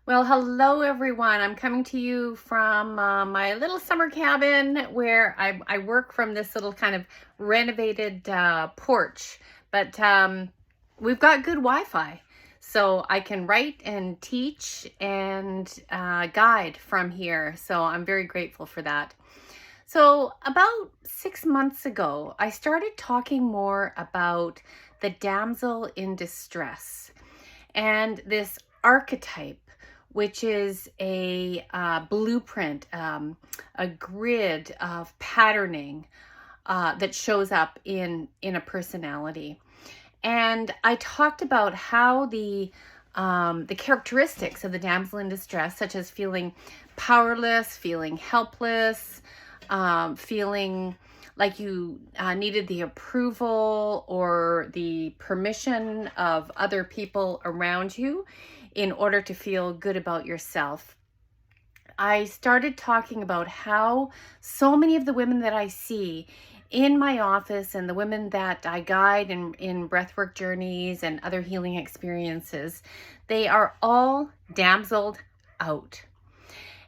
Well, hello everyone. I'm coming to you from my little summer cabin where I work from this little kind of renovated porch. But we've got good Wi-Fi, so I can write and teach and guide from here. So I'm very grateful for that. So about 6 months ago, I started talking more about the damsel in distress and this archetype, which is a blueprint, a grid of patterning that shows up in a personality. And I talked about how the characteristics of the damsel in distress, such as feeling powerless, feeling helpless, feeling like you needed the approval or the permission of other people around you in order to feel good about yourself. I started talking about how so many of the women that I see in my office and the women that I guide in breathwork journeys and other healing experiences, they are all damseled out.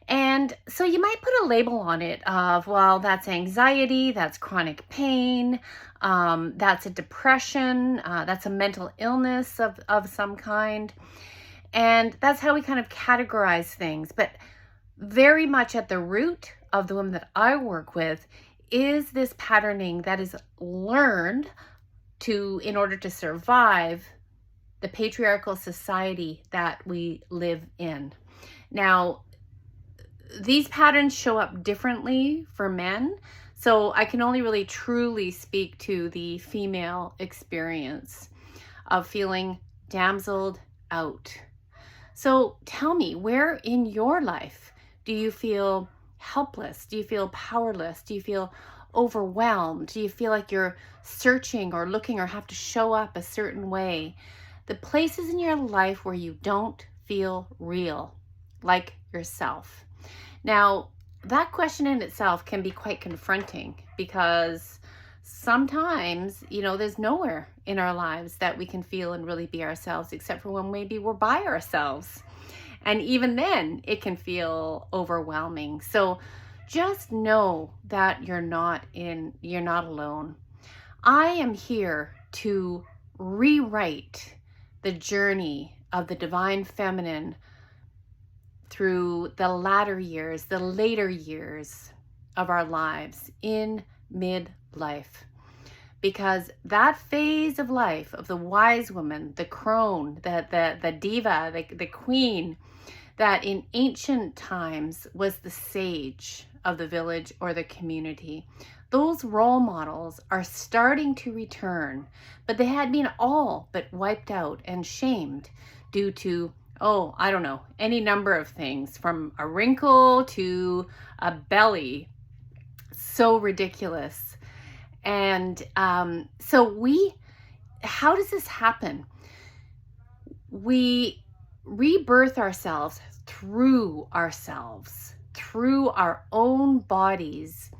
And so you might put a label on it of, well, that's anxiety, that's chronic pain, that's a depression, that's a mental illness of some kind. And that's how we kind of categorize things. But very much at the root of the women that I work with is this patterning that is learned in order to survive the patriarchal society that we live in. Now, these patterns show up differently for men, so I can only really truly speak to the female experience of feeling damseled out. So tell me, where in your life do you feel helpless? Do you feel powerless? Do you feel overwhelmed? Do you feel like you're searching or looking or have to show up a certain way? The places in your life where you don't feel real, like yourself. Now, that question in itself can be quite confronting because sometimes, there's nowhere in our lives that we can feel and really be ourselves except for when maybe we're by ourselves. And even then, it can feel overwhelming. So just know that you're not alone. I am here to rewrite the journey of the divine feminine through the latter years, the later years of our lives in midlife. Because that phase of life of the wise woman, the crone, the diva, the queen, that in ancient times was the sage of the village or the community, those role models are starting to return, but they had been all but wiped out and shamed due to I don't know, any number of things, from a wrinkle to a belly. So ridiculous. And so how does this happen? We rebirth ourselves, through our own bodies,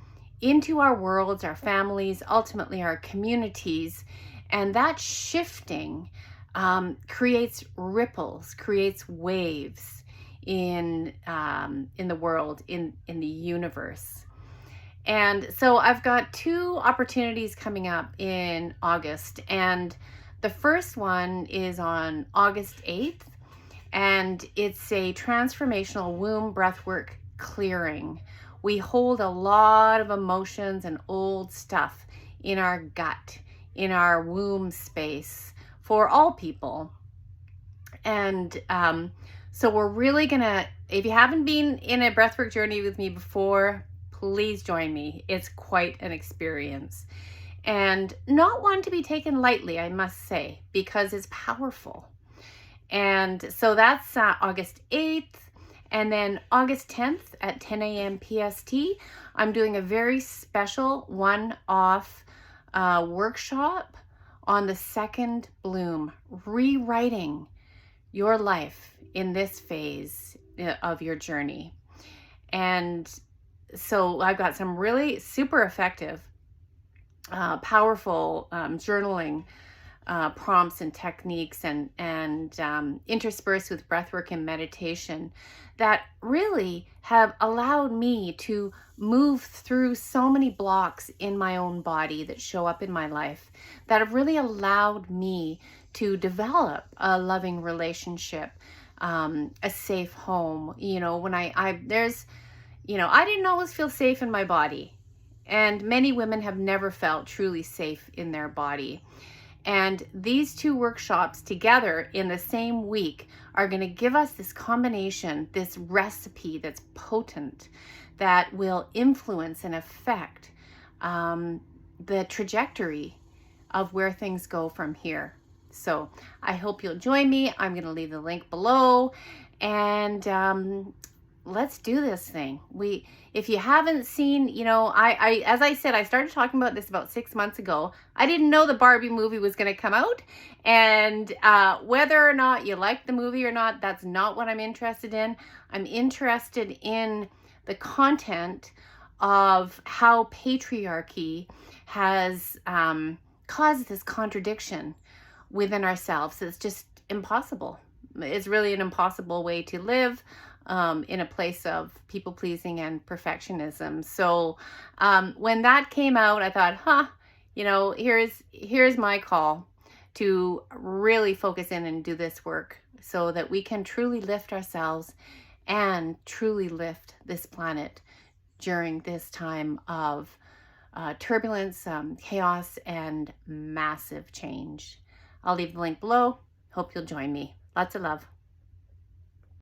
into our worlds, our families, ultimately our communities. And that shifting creates ripples, creates waves in the world, in the universe. And so I've got 2 opportunities coming up in August, and the first one is on August 8th, and it's a transformational womb breathwork clearing. We hold a lot of emotions and old stuff in our gut, in our womb space, for all people. And so we're really gonna, if you haven't been in a breathwork journey with me before, please join me. It's quite an experience, and not one to be taken lightly, I must say, because it's powerful. And so that's August 8th. And then August 10th at 10 a.m. PST, I'm doing a very special one-off workshop on the second bloom, rewriting your life in this phase of your journey. And so I've got some really super effective, powerful journaling prompts and techniques and interspersed with breathwork and meditation that really have allowed me to move through so many blocks in my own body that show up in my life, that have really allowed me to develop a loving relationship, a safe home. When I didn't always feel safe in my body, and many women have never felt truly safe in their body. And these two workshops together in the same week are going to give us this combination, this recipe that's potent, that will influence and affect the trajectory of where things go from here. So I hope you'll join me. I'm going to leave the link below, and let's do this thing. If you haven't seen, as I said, I started talking about this about 6 months ago. I didn't know the Barbie movie was going to come out, and whether or not you like the movie or not, that's not what I'm interested in. I'm interested in the content of how patriarchy has caused this contradiction within ourselves. It's just impossible. It's really an impossible way to live, in a place of people pleasing and perfectionism. So when that came out, I thought, here's my call to really focus in and do this work so that we can truly lift ourselves and truly lift this planet during this time of turbulence, chaos, and massive change. I'll leave the link below. Hope you'll join me. Lots of love.